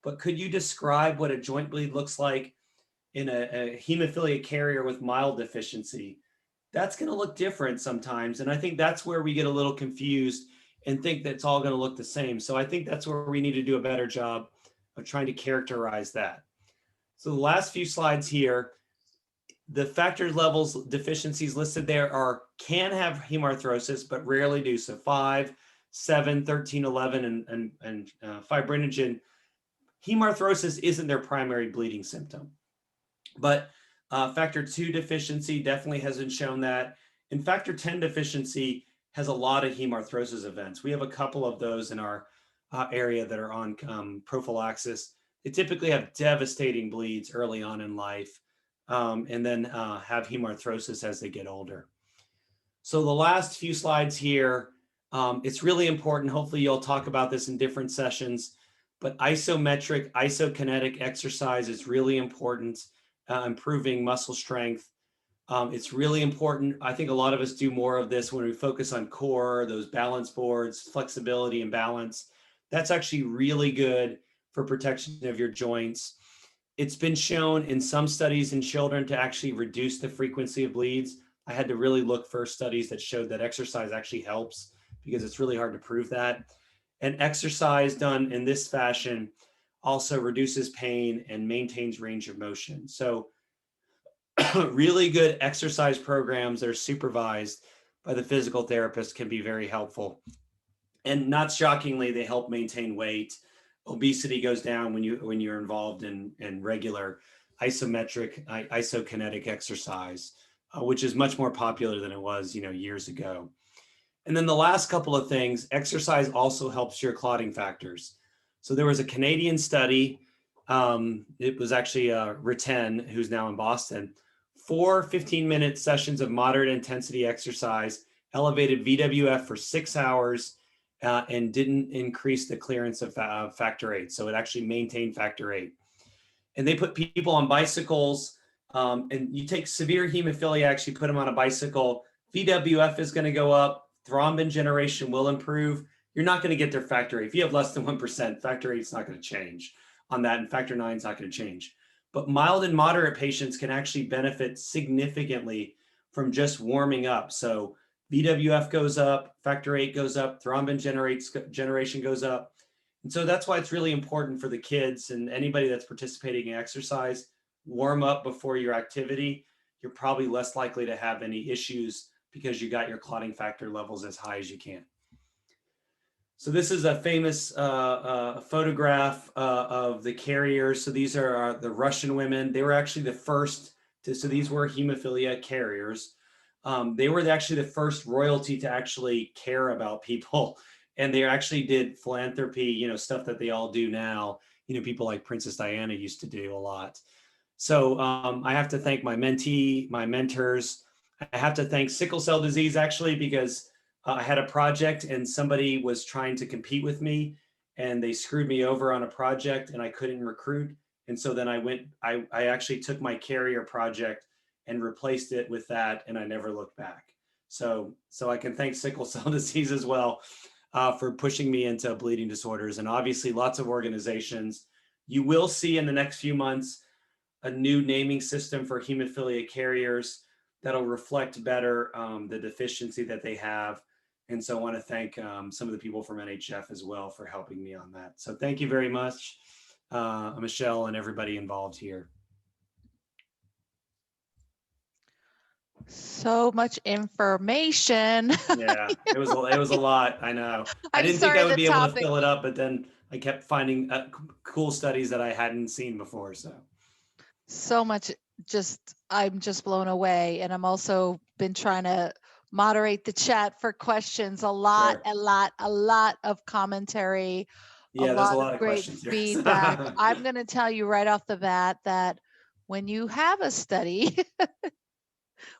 But could you describe what a joint bleed looks like in a hemophilia carrier with mild deficiency? That's going to look different sometimes. And I think that's where we get a little confused and think that it's all going to look the same. So I think that's where we need to do a better job of trying to characterize that. So the last few slides here, the factor levels deficiencies listed there can have hemarthrosis, but rarely do. So 5, 7, 13, 11, and fibrinogen. Hemarthrosis isn't their primary bleeding symptom. But factor 2 deficiency definitely hasn't shown that. And factor 10 deficiency has a lot of hemarthrosis events. We have a couple of those in our area that are on prophylaxis. They typically have devastating bleeds early on in life, and then have hemarthrosis as they get older. So the last few slides here, it's really important. Hopefully you'll talk about this in different sessions, but isometric, isokinetic exercise is really important. Improving muscle strength. It's really important. I think a lot of us do more of this when we focus on core, those balance boards, flexibility and balance. That's actually really good for protection of your joints. It's been shown in some studies in children to actually reduce the frequency of bleeds. I had to really look for studies that showed that exercise actually helps, because it's really hard to prove that. And exercise done in this fashion also reduces pain and maintains range of motion. So really good exercise programs that are supervised, by the physical therapist can be very helpful. And not shockingly, they help maintain weight. Obesity goes down when you're involved in regular isokinetic exercise, which is much more popular than it was, years ago. And then the last couple of things, exercise also helps your clotting factors. So there was a Canadian study. It was actually Riten, who's now in Boston. 4 15-minute sessions of moderate intensity exercise elevated VWF for 6 hours and didn't increase the clearance of factor VIII. So it actually maintained factor VIII. And they put people on bicycles, and you take severe hemophilia, actually put them on a bicycle. VWF is going to go up. Thrombin generation will improve. You're not going to get their factor VIII. If you have less than 1%, factor VIII is not going to change on that, and factor IX is not going to change. But mild and moderate patients can actually benefit significantly from just warming up. So VWF goes up, factor VIII goes up, thrombin generation goes up. And so that's why it's really important for the kids and anybody that's participating in exercise, warm up before your activity. You're probably less likely to have any issues because you got your clotting factor levels as high as you can. So this is a famous photograph of the carriers. So these are the Russian women. They were actually the first so these were hemophilia carriers. They were actually the first royalty to actually care about people. And they actually did philanthropy, stuff that they all do now. People like Princess Diana used to do a lot. So I have to thank my mentee, my mentors. I have to thank sickle cell disease, actually, because I had a project and somebody was trying to compete with me and they screwed me over on a project and I couldn't recruit. And so then I actually took my carrier project and replaced it with that, and I never looked back. So I can thank sickle cell disease as well for pushing me into bleeding disorders, and obviously lots of organizations. You will see in the next few months a new naming system for hemophilia carriers that'll reflect better the deficiency that they have. And so I want to thank some of the people from NHF as well for helping me on that. So thank you very much, Michelle, and everybody involved here. So much information. Yeah, it was a lot. I know. I didn't think I would be able to fill it up, but then I kept finding cool studies that I hadn't seen before. So much. I'm just blown away, and I'm also been trying to moderate the chat for questions. A lot of commentary. Yeah, there's a lot of great feedback. I'm going to tell you right off the bat that when you have a study,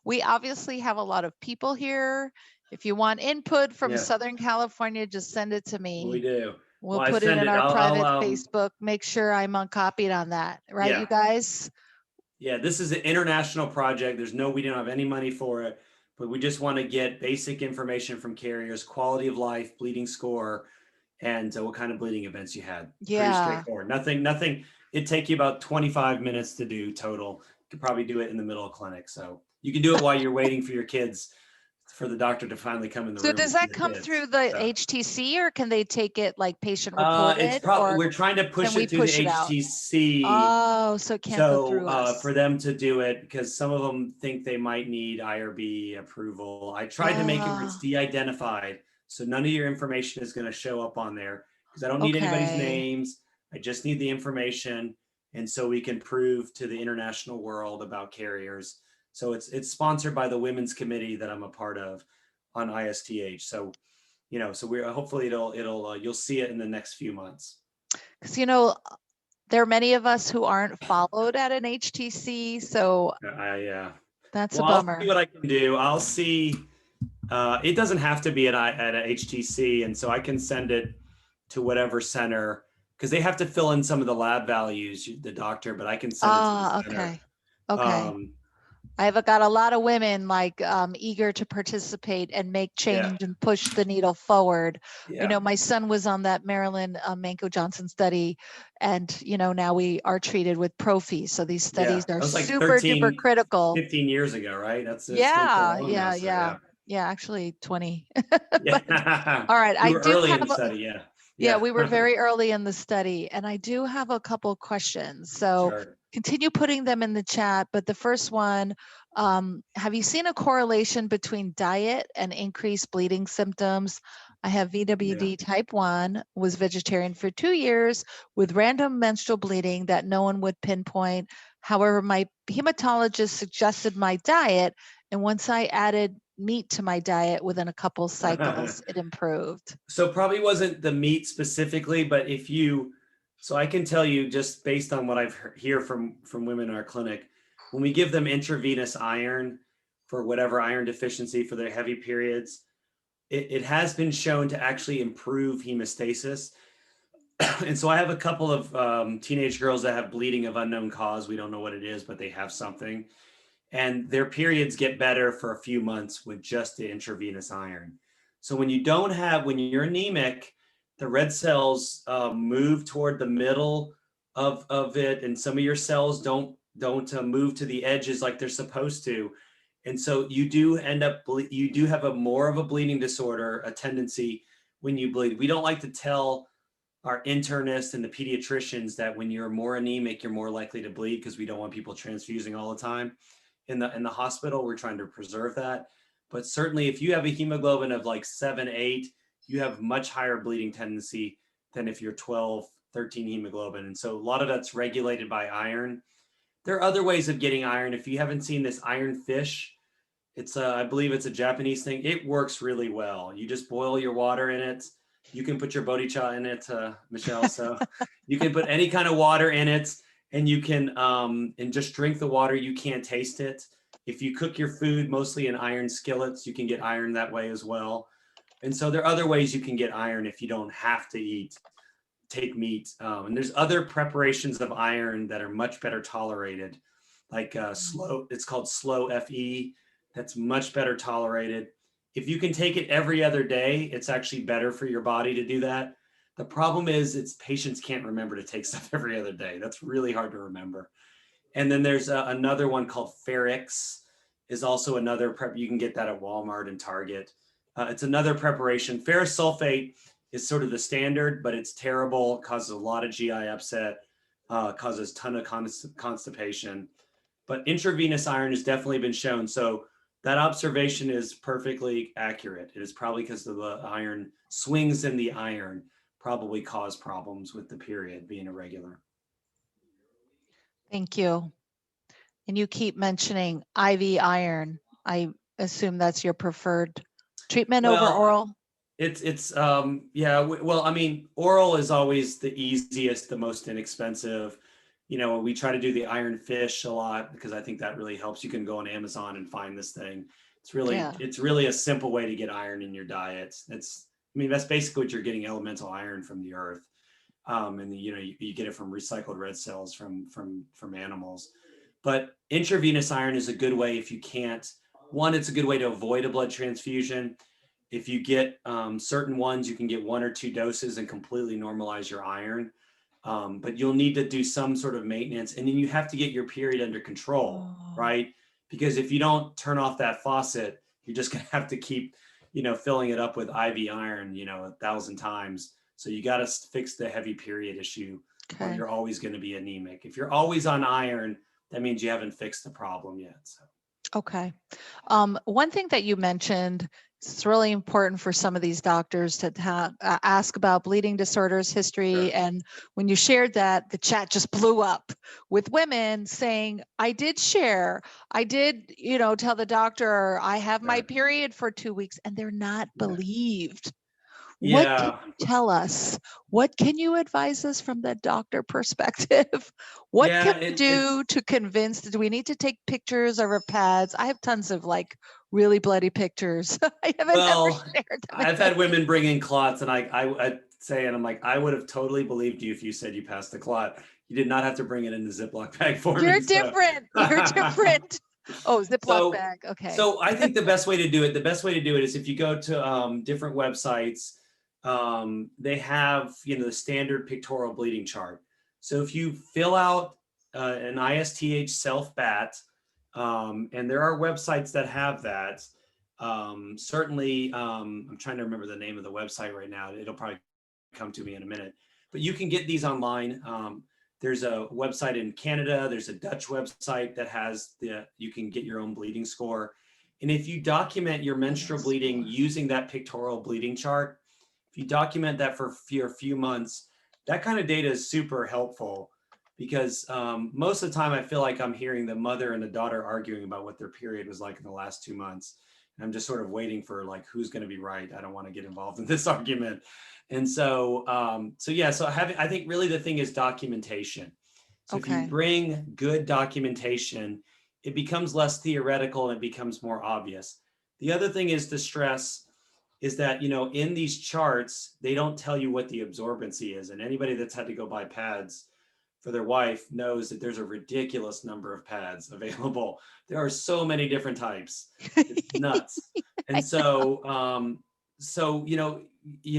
we obviously have a lot of people here. If you want input from Southern California, just send it to me. We do. We'll put it in our private Facebook. Make sure I'm copied on that. Right, you guys? Yeah, this is an international project. We don't have any money for it, but we just want to get basic information from carriers, quality of life, bleeding score, and what kind of bleeding events you had. Yeah. Pretty straightforward. Nothing. It'd take you about 25 minutes to do total. You could probably do it in the middle of clinic. So you can do it while you're waiting for your kids, for the doctor to finally come in the room. So does that come through the HTC, or can they take it like patient reported? We're trying to push it through the HTC. Oh, so it can't go through us. For them to do it, because some of them think they might need IRB approval. I tried to make it where it's de-identified, so none of your information is going to show up on there, because I don't need anybody's names. I just need the information, and so we can prove to the international world about carriers. So it's sponsored by the Women's Committee that I'm a part of on ISTH. So, so we're hopefully you'll see it in the next few months. Because there are many of us who aren't followed at an HTC, so that's a bummer. I'll see what I can do. I'll see. It doesn't have to be at a HTC, and so I can send it to whatever center, because they have to fill in some of the lab values, the doctor, but I can send it to the center. Okay. I've got a lot of women eager to participate and make change and push the needle forward. My son was on that Marilyn Manco Johnson study, and now we are treated with Prophy. So these studies are super duper critical. 15 years ago, right? That's actually 20. Yeah. All right, I do early in the study. Yeah, we were very early in the study, and I do have a couple questions. So continue putting them in the chat, but the first one, have you seen a correlation between diet and increased bleeding symptoms? I have VWD type 1, was vegetarian for 2 years with random menstrual bleeding that no one would pinpoint. However, my hematologist suggested my diet, and once I added meat to my diet within a couple cycles, it improved. So probably wasn't the meat specifically, but if you, so I can tell you just based on what I've hear from women in our clinic, when we give them intravenous iron for whatever iron deficiency for their heavy periods, it has been shown to actually improve hemostasis. And so I have a couple of teenage girls that have bleeding of unknown cause. We don't know what it is, but they have something. And their periods get better for a few months with just the intravenous iron. So when you don't have, when you're anemic, the red cells move toward the middle of it, and some of your cells don't move to the edges like they're supposed to. And so you do end up, you do have a more of a bleeding disorder, a tendency when you bleed. We don't like to tell our internists and the pediatricians that when you're more anemic, you're more likely to bleed, because we don't want people transfusing all the time in the hospital. We're trying to preserve that. But certainly if you have a hemoglobin of like 7, 8, you have much higher bleeding tendency than if you're 12, 13 hemoglobin. And so a lot of that's regulated by iron. There are other ways of getting iron. If you haven't seen this iron fish, it's I believe it's a Japanese thing. It works really well. You just boil your water in it. You can put your bodicha in it, Michelle. So you can put any kind of water in it, and you can and just drink the water. You can't taste it. If you cook your food mostly in iron skillets, you can get iron that way as well. And so there are other ways you can get iron if you don't have to take meat. And there's other preparations of iron that are much better tolerated, like slow. It's called slow FE. That's much better tolerated. If you can take it every other day, it's actually better for your body to do that. The problem is it's patients can't remember to take stuff every other day. That's really hard to remember. And then there's another one called Ferrix, is also another prep. You can get that at Walmart and Target. It's another preparation. Ferrous sulfate is sort of the standard, but it's terrible. It causes a lot of GI upset, causes a ton of constipation. But intravenous iron has definitely been shown. So that observation is perfectly accurate. It is probably because of the iron swings in the iron probably cause problems with the period being irregular. Thank you. And you keep mentioning IV iron. I assume that's your preferred treatment over oral? It's yeah, well, I mean, oral is always the easiest, the most inexpensive. You know, we try to do the iron fish a lot because I think that really helps. You can go on Amazon and find this thing. It's really a simple way to get iron in your diet. I mean, that's basically what you're getting, elemental iron from the earth. And you know, you get it from recycled red cells from animals. But intravenous iron is a good way if you can't. One, it's a good way to avoid a blood transfusion. If you get certain ones, you can get 1 or 2 doses and completely normalize your iron. But you'll need to do some sort of maintenance, and then you have to get your period under control, right? Because if you don't turn off that faucet, you're just gonna have to keep, you know, filling it up with IV iron, you know, 1,000 times. So you got to fix the heavy period issue, or you're always going to be anemic. If you're always on iron, that means you haven't fixed the problem yet. So. Okay. One thing that you mentioned, it's really important for some of these doctors to ask about bleeding disorders history. Sure. And when you shared that, the chat just blew up with women saying, I did share, I did, you know, tell the doctor I have my period for 2 weeks, and they're not believed. What can you tell us? What can you advise us from the doctor perspective? What can we do to convince? Do we need to take pictures of our pads? I have tons of like really bloody pictures. I haven't ever shared them. I've had women bring in clots, and I say, and I'm like, I would have totally believed you if you said you passed the clot. You did not have to bring it in the Ziploc bag for me. You're different. You're different. Oh, Ziploc bag. Okay. So I think the best way to do it is if you go to different websites. They have, you know, the standard pictorial bleeding chart. So if you fill out an ISTH self-BAT, and there are websites that have that, certainly, I'm trying to remember the name of the website right now. It'll probably come to me in a minute, but you can get these online. There's a website in Canada. There's a Dutch website that has you can get your own bleeding score. And if you document your menstrual bleeding using that pictorial bleeding chart, if you document that for a few months, that kind of data is super helpful, because most of the time I feel like I'm hearing the mother and the daughter arguing about what their period was like in the last 2 months. And I'm just sort of waiting for like, who's going to be right? I don't want to get involved in this argument. And so, I think really the thing is documentation. So if you bring good documentation, it becomes less theoretical and it becomes more obvious. The other thing is to stress is that, in these charts, they don't tell you what the absorbency is. And anybody that's had to go buy pads for their wife knows that there's a ridiculous number of pads available. There are so many different types. It's nuts. And so,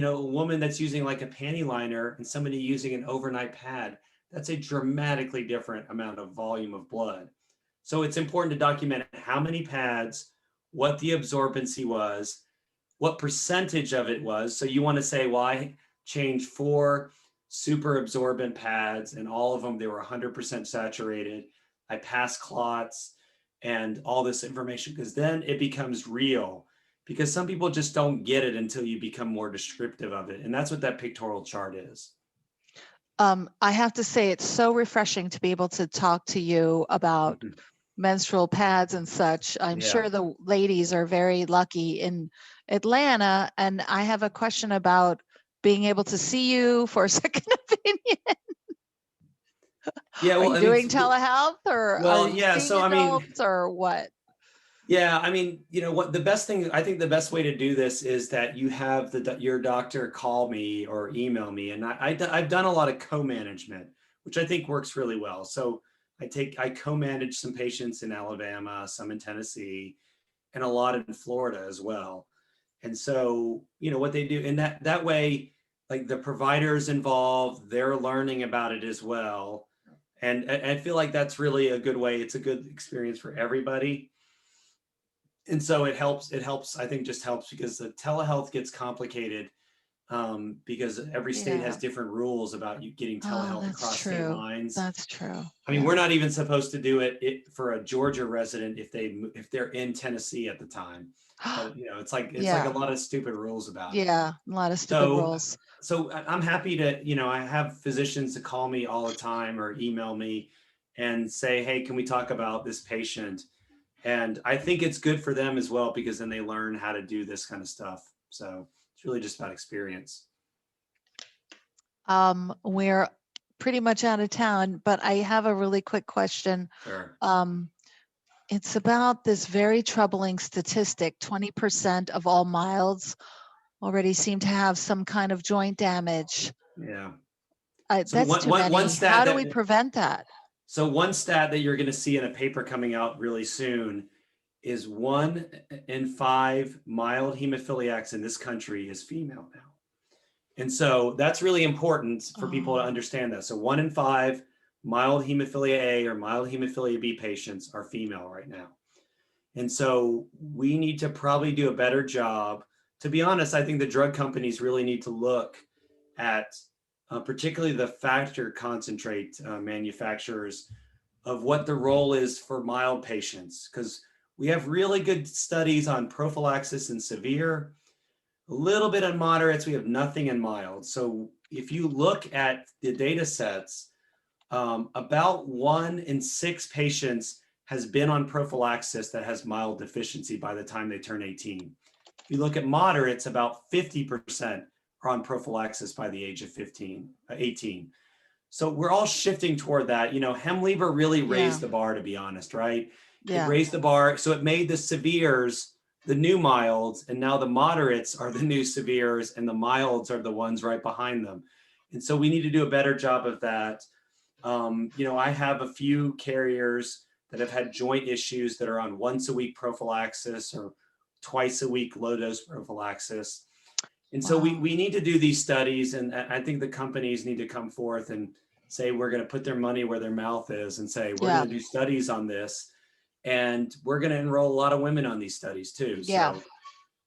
a woman that's using like a panty liner and somebody using an overnight pad, that's a dramatically different amount of volume of blood. So it's important to document how many pads, what the absorbency was, what percentage of it was. So you want to say, well, I changed 4 super absorbent pads and all of them, they were 100% saturated. I passed clots and all this information, because then it becomes real, because some people just don't get it until you become more descriptive of it. And that's what that pictorial chart is. I have to say, it's so refreshing to be able to talk to you about menstrual pads and such. I'm sure the ladies are very lucky in Atlanta. And I have a question about being able to see you for a second opinion. Yeah, well, are you doing telehealth, or are you seeing adults, or what? Yeah, I mean, what the best thing, I think the best way to do this is that you have your doctor call me or email me. And I've done a lot of co-management, which I think works really well. So I co-manage some patients in Alabama, some in Tennessee, and a lot in Florida as well. And so, what they do, and that way, like the providers involved, they're learning about it as well. And I feel like that's really a good way. It's a good experience for everybody. And so it helps, I think just helps, because the telehealth gets complicated because every state has different rules about you getting telehealth across state lines. That's true. I mean, we're not even supposed to do it for a Georgia resident if they're in Tennessee at the time. But, it's like a lot of stupid rules about it. Yeah, a lot of stupid rules. So I'm happy to, I have physicians that call me all the time or email me and say, hey, can we talk about this patient? And I think it's good for them as well, because then they learn how to do this kind of stuff. So it's really just about experience. We're pretty much out of town, but I have a really quick question. Sure. It's about this very troubling statistic. 20% of all milds already seem to have some kind of joint damage. Yeah. So that's too many. How do we prevent that? So one stat that you're going to see in a paper coming out really soon is 1 in 5 mild hemophiliacs in this country is female now. And so that's really important for people to understand that. So 1 in 5 mild hemophilia A or mild hemophilia B patients are female right now. And so we need to probably do a better job. To be honest, I think the drug companies really need to look at particularly the factor concentrate manufacturers, of what the role is for mild patients, because we have really good studies on prophylaxis and severe, a little bit on moderates, we have nothing in mild. So if you look at the data sets, about 1 in 6 patients has been on prophylaxis that has mild deficiency by the time they turn 18. If you look at moderates, about 50% are on prophylaxis by the age of 18. So we're all shifting toward that. Hemlibra really raised the bar, to be honest, right? It raised the bar. So it made the severes the new milds, and now the moderates are the new severes, and the milds are the ones right behind them. And so we need to do a better job of that. I have a few carriers that have had joint issues that are on once a week prophylaxis or twice a week low dose prophylaxis. And so we need to do these studies, and I think the companies need to come forth and say, we're going to put their money where their mouth is and say, we're going to do studies on this, and we're going to enroll a lot of women on these studies too. So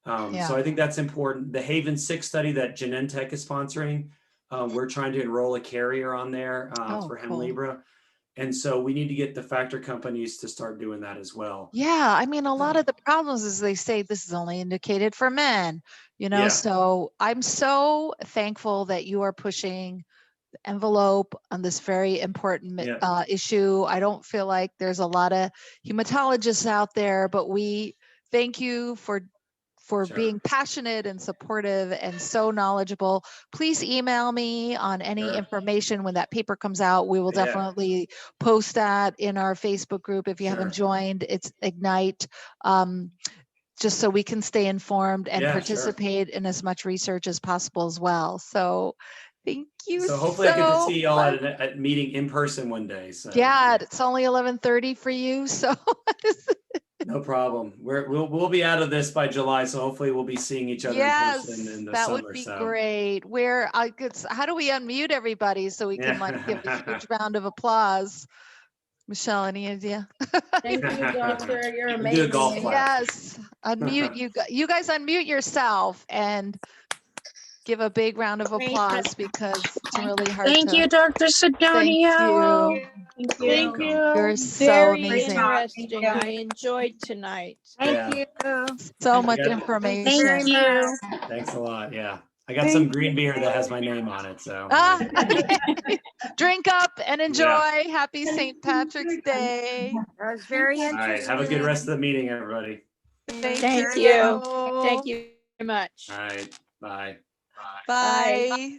I think that's important. The Haven 6 study that Genentech is sponsoring, We're trying to enroll a carrier on there Oh, for cool. Hemlibra. And so we need to get the factor companies to start doing that as well. Yeah, I mean, a lot of the problems is they say this is only indicated for men, Yeah. so I'm so thankful that you are pushing the envelope on this very important Yeah. issue. I don't feel like there's a lot of hematologists out there, but we thank you for Sure. being passionate and supportive and so knowledgeable. Please email me on any Sure. information when that paper comes out. We will Yeah. definitely post that in our Facebook group. If you Sure. haven't joined, it's Ignite, just so we can stay informed and Yeah, sure. participate in as much research as possible as well. So thank you So hopefully I get to see y'all much. at a meeting in person one day. So Yeah, it's only 11:30 for you, so no problem. We'll be out of this by July, so hopefully we'll be seeing each other in person in the that summer. would be So great. How do we unmute everybody so we can like give a huge round of applause? Michelle, any idea? Thank you, doctor. You're We'll do a golf amazing. clap. Yes, unmute you guys unmute yourself and give a big round of applause because it's really hard Thank to. you, Dr. Sidonio. Thank You're you. Thank welcome. you. You're so Very amazing. interesting. I enjoyed tonight. Yeah. Thank you. So much got- information. Thank you. Thanks a lot. Yeah. I got some green beer that has my name on it. So Ah, drink up and enjoy. Happy St. Patrick's Day. That was very all interesting. right. Have a good rest of the meeting, everybody. Thank you. Thank you very much. All right. Bye. Bye.